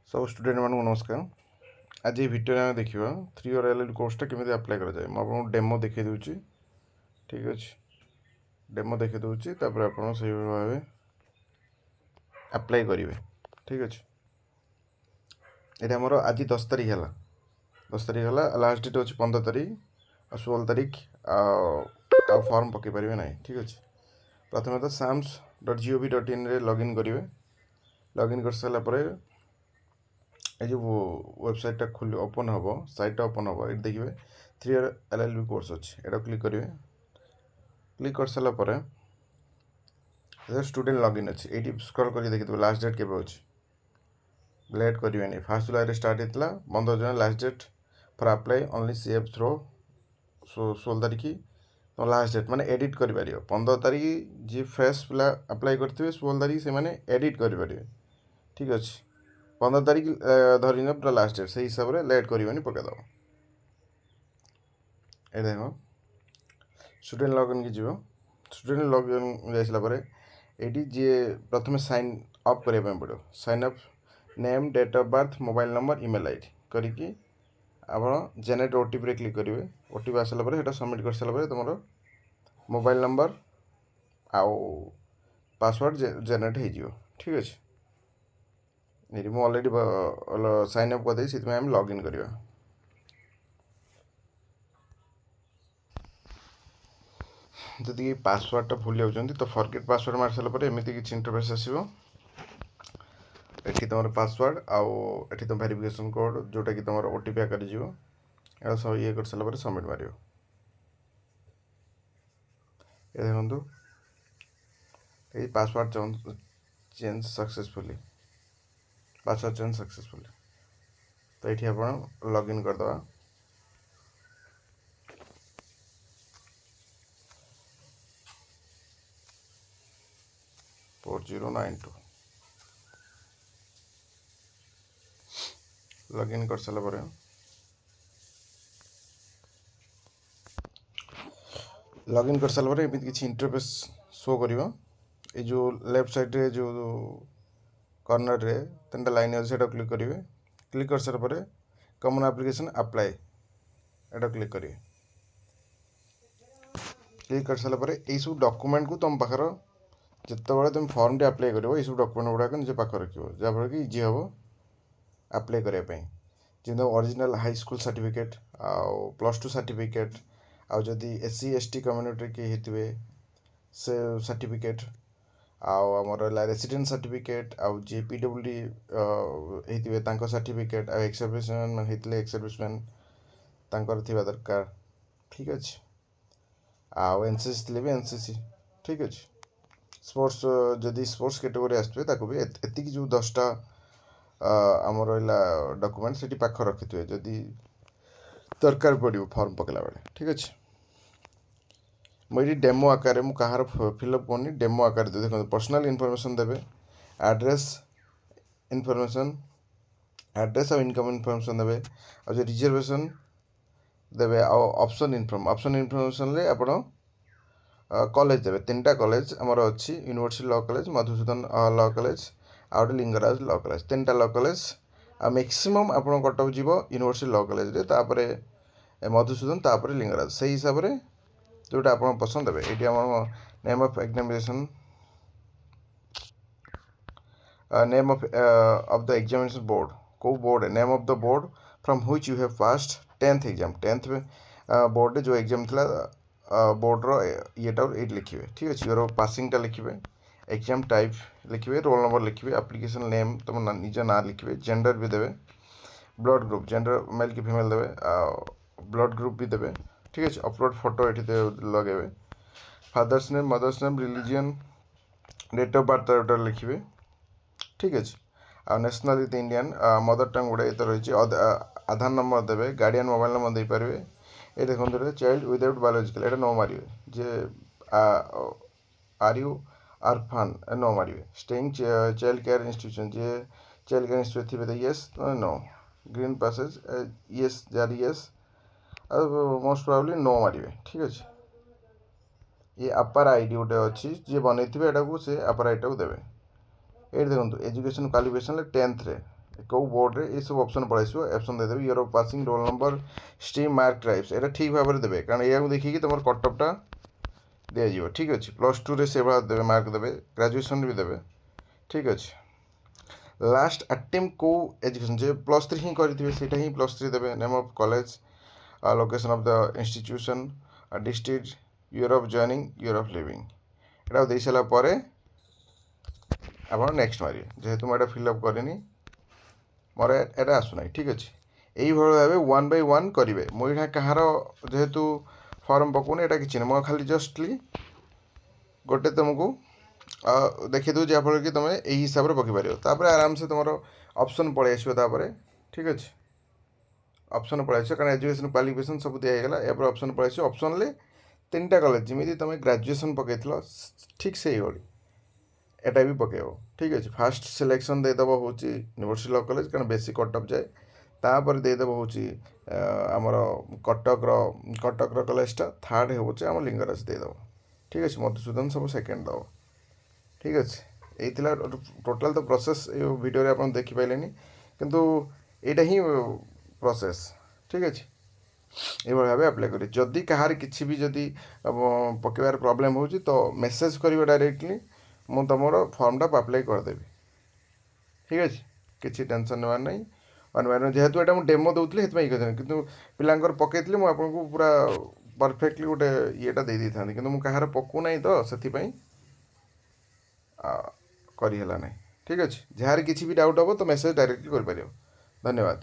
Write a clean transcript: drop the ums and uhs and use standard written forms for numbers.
सब स्टूडेंट मानक नमस्कार। आज ये वीडियो में देखा 3 इयर एल कोर्सटा केमी अप्लाई कराए मुझे डेमो देखे दूची। ठीक अच्छे डेमो देखे दूची आप भाव अप्लाई करेंगे। ठीक अच्छे ये आमर आज 10 तारीख है 10 तारीख है लास्ट डेट अच्छे 15 तारीख और 16 तारीख आ फॉर्म पकई पारे ना। ठीक अच्छे प्रथम तो sams.gov.in लॉगिन करेंगे। लॉगिन कर सारापर ये जो वेबसाइटा खुल ओपन हम साइटा ओपन हम ये देखिए 3 इयर LLB कोर्स अच्छे यहाँ क्लिक करेंगे। क्लिक कर सारापर स्टूडेंट लॉगिन अच्छे ये स्क्रॉल कर देखिए लास्ट डेट के लेट करेंगे। 1 जुलाई स्टार्ट होता 15 जुलाई last date for apply only CF through 16 तारीख तो लास्ट डेट माने एडिट कर 15 तारीख जी फ्रेश पिला अप्लाई करते 16 तारीख से एडिट करेंगे। ठीक अच्छे 15 तारीख धरने पूरा लास्ट डेट से हिसाब से लेट कर पकईद ये देख स्टूडेंट लॉगिन की जीव स्टूडेंट लॉगिन जाइसापर ये जी प्रथम साइन अप करने पड़ो। Sign up name date of birth mobile number email ID करके आप जेनेरेट OTP क्लिक करेंगे। OTP आसाला पर सबमिट कर सारापर तुम मोबाइल नंबर आउ पासवर्ड जेनेरेट हो। ठीक अच्छे ये मुझे अलरेडी साइन अप करदे से आम लॉगिन करवा। जदि पासवर्डटा भूल जाऊँ तो फॉरगेट पासवर्ड मार सारापर एमती किसी इंटरफेस आसो। ये तुम पासवर्ड आउ तुम वेरिफिकेशन कोड जोटा कि तुम OTP आकार सब ये कर सारापर सबमिट मार देखो ये password change successfully password change successfully तो ये आप लॉगिन करदे 4092 लॉगिन कर सारापर लॉगिन कर सारापर एमती किसी इंटरफेस शो कर ये जो लेफ्ट साइड रे जो कॉर्नर रे 3टा लाइन अच्छे क्लिक करेंगे। क्लिक कर सारापर कॉमन एप्लिकेशन अप्लाई एटा क्लिक करेंगे। क्लिक कर सारापर यही सब डॉक्यूमेंट को तुम पाखर जिते तुम फॉर्म टे अप्लाई कर सब डॉक्यूमेंट गुड़ाक निज पाख रख जहाँफल कि इजी हम अप्लाई करने जो ओरिजिनल हाई स्कूल सर्टिफिकेट आउ +2 सर्टिफिकेट आउ जदि SC ST कम्युनिटी किए होते से सर्टिफिकेट आउ आमर रेसिडेंट सर्टिफिकेट आउ जे PWD होते सर्टिफिकेट आउ एक्स सर्विसमैन होते एक्स सर्विसमैन थी दरकार। ठीक अच्छे आउ NCC थे भी NCC। ठीक अच्छे स्पोर्ट्स जदि स्पोर्ट्स कैटेगरी आसुए भी एति जो 10टा आम रहा डॉक्यूमेंट से पाख रखिथे जदि दरकार पड़ो फॉर्म पकड़ा बेले। ठीक अच्छे मुझे डेमो आकार मुझे कहार फिलअप करनी डेमो आकार दे देखो पर्सनल इनफॉरमेशन देवे एड्रेस इनफॉरमेशन एड्रेस और इनकम इनफॉरमेशन देवे और जो रिजर्वेशन देवे ऑप्शन इनफॉरमेशन रे आपण कॉलेज देवे 3टा कॉलेज आमर अच्छी university law college Madhusudan law college आउट लिंगराज लॉ कॉलेज 3टा लॉ कॉलेज आ मैक्सिमम आप कटक जीव यूनिवर्सिटी लॉ कॉलेज रे तापरे मधुसूदन तापरे लिंगराज से हिसाब से जोटा आप पसंद है ये name of examination name of the examination board को बोर्ड है name of the board from which you have passed 10th exam 10th board जो एग्जाम थी बोर्ड रीटा ये लिखे। ठीक अच्छे योर पासिंगटा लिखे एग्जाम टाइप लिखे रोल नंबर लिखे एप्लिकेशन नेम तुम निज ना लिखे जेंडर भी देवे ब्लड ग्रुप जेंडर मेल कि फीमेल देवे ब्लड ग्रुप भी देवे। ठीक अच्छे अपलोड फोटो ये लगे father's name mother's name religion date of birth लिखे। ठीक अच्छे आ नेशनालिटी इंडियन मदर टंग गुड़ा ये रही आधार नंबर देवे गार्डियन मोबाइल नंबर दे पारे ये देखो चाइल्ड विदाउट बायोलॉजिकल ये नो मारे जे आर यू आरफान नो मारे स्टेइंग चाइल्ड केयर इंस्टीट्यूशन जे चाइल्ड केयर इंस्टीट्यूट थी येस नो ग्रीन पासेज येस जार येस मोस्ट प्रोबेबली नो मारे। ठीक अच्छे ये अपर आईडी गोटे अच्छी जी बनई थे को से अपर आईडी को देवे ये देखो एजुकेशन क्वालिफिकेशन 10th रे କେଉଁ ବୋର୍ଡ଼ରେ ଏସବୁ ଅପସନ୍ ପଳାଇ ଆସିବ। ଅପସନ୍ ଦେଇଦେବେ year of passing, roll number, stream, mark types. ଏଇଟା ଠିକ୍ ଭାବରେ ଦେବେ, କାରଣ ଏହାକୁ ଦେଖିକି ତୁମର କଟଅଫ୍ଟା ଦିଆଯିବ। ଠିକ୍ ଅଛି। +2ରେ ସେଭଳିଆ ଦେବେ, ମାର୍କ ଦେବେ, ଗ୍ରାଜୁଏସନ୍ରେ ବି ଦେବେ। ଠିକ୍ ଅଛି। ଲାଷ୍ଟ ଆଟେମ୍ପ୍ଟ କେଉଁ ଏଜୁକେସନ୍, ଯେ +3 ହିଁ କରିଥିବେ ସେଇଟା ହିଁ +3 ଦେବେ। Name of college, location of the institution, district, year of joining, year of leaving. ଏଇଟା ଦେଇସାରିଲା ପରେ ଆପଣ ନେକ୍ସଟ ମାରିବେ। ଯେହେତୁ ମୁଁ ଏଇଟା ଫିଲ୍ଅପ୍ କରିନି, ମୋର ଏଇଟା ଆସୁନାହିଁ। ଠିକ୍ ଅଛି। এইভাবে ভাবে 1 by 1 କରିବେ। ମୁଁ ଏଇଟା କାହାର ଯେହେତୁ ଫର୍ମ ପକାଉନି, ଏଇଟା କିଛି ନାହିଁ, ମୁଁ ଖାଲି ଜଷ୍ଟଲି ଗୋଟେ ତୁମକୁ ଦେଖେଇ ଦେଉଛି, ଯାହାଫଳରେ କି ତୁମେ ଏହି ହିସାବରେ ପକାଇ ପାରିବ। ତାପରେ ଆରାମସେ ତୁମର ଅପସନ୍ ପଳାଇ ଆସିବ। ତାପରେ ଠିକ୍ ଅଛି, ଅପସନ୍ ପଳାଇ ଆସିବ, କାରଣ ଏଜୁକେସନ୍ କ୍ୱାଲିଫିକେସନ୍ ସବୁ ଦିଆ ହେଇଗଲା। ଏହାପରେ ଅପସନ୍ ପଳାଇ ଆସିବ। ଅପସନ୍ରେ 3ଟା କଲେଜ, ଯେମିତି ତୁମେ ଗ୍ରାଜୁଏସନ୍ ପକାଇଥିଲ ଠିକ୍ ସେଇଭଳି ଏଟା ବି ପକାଇବ। ଠିକ୍ ଅଛି। ଫାଷ୍ଟ ସିଲେକ୍ସନ୍ ଦେଇଦେବ ହେଉଛି ୟୁନିଭର୍ସିଟି ଲ କଲେଜ, କାରଣ ବେଶୀ କଟଅଫ୍ ଯାଏ। ତାପରେ ଦେଇଦେବ ହେଉଛି ଆମର କଟକର କଲେଜଟା। ଥାର୍ଡ଼ ହେଉଛି ଆମ ଲିଙ୍ଗରାଜ ଦେଇଦେବ। ଠିକ୍ ଅଛି। ମଧୁସୂଦନ ସବୁ ସେକେଣ୍ଡ ଦେବ। ଠିକ୍ ଅଛି। ଏଇ ଥିଲା ଟୋଟାଲ୍ ତ ପ୍ରୋସେସ୍। ଏ ଭିଡ଼ିଓରେ ଆପଣ ଦେଖିପାରିଲେନି, କିନ୍ତୁ ଏଇଟା ହିଁ ପ୍ରୋସେସ୍। ଠିକ୍ ଅଛି। ଏଇଭଳି ଭାବେ ଆପ୍ଲାଏ କରିବେ। ଯଦି କାହାର କିଛି ବି ଯଦି ପକାଇବାର ପ୍ରୋବ୍ଲେମ୍ ହେଉଛି ତ ମେସେଜ୍ କରିବ ଡାଇରେକ୍ଟଲି, ମୁଁ ତୁମର ଫର୍ମଟା ଆପ୍ଲାଏ କରିଦେବି। ଠିକ୍ ଅଛି। କିଛି ଟେନସନ୍ ନେବାର ନାହିଁ। ଯେହେତୁ ଏଇଟା ମୁଁ ଡେମୋ ଦେଉଥିଲି ସେଥିପାଇଁ କହିଥିଲି, କିନ୍ତୁ ପିଲାଙ୍କର ପକାଇଥିଲି ମୁଁ ଆପଣଙ୍କୁ ପୁରା ପରଫେକ୍ଟଲି ଗୋଟେ ଇଏଟା ଦେଇଥାନ୍ତି, କିନ୍ତୁ ମୁଁ କାହାର ପକାଉନାହିଁ ତ ସେଥିପାଇଁ କରିହେଲା ନାହିଁ। ଠିକ୍ ଅଛି। ଯାହାର କିଛି ବି ଡାଉଟ୍ ହେବ ତ ମେସେଜ୍ ଡାଇରେକ୍ଟଲି କରିପାରିବ। ଧନ୍ୟବାଦ।